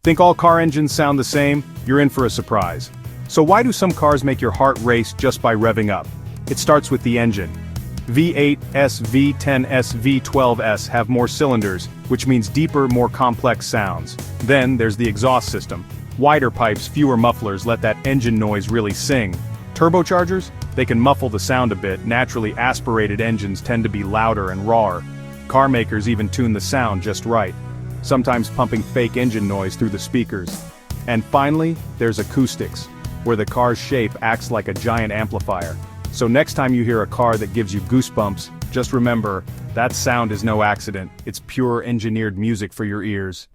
Think all car engines sound the same? You're in for a surprise. So why do some cars make your heart race just by revving up? It starts with the engine. V8s, V10s, V12s have more cylinders, which means deeper, more complex sounds. Then there's the exhaust system. Wider pipes, fewer mufflers let that engine noise really sing. Turbochargers? They can muffle the sound a bit. Naturally aspirated engines tend to be louder and rawer. Car makers even tune the sound just right, sometimes pumping fake engine noise through the speakers. And finally, there's acoustics, where the car's shape acts like a giant amplifier. So next time you hear a car that gives you goosebumps, just remember, that sound is no accident. It's pure engineered music for your ears.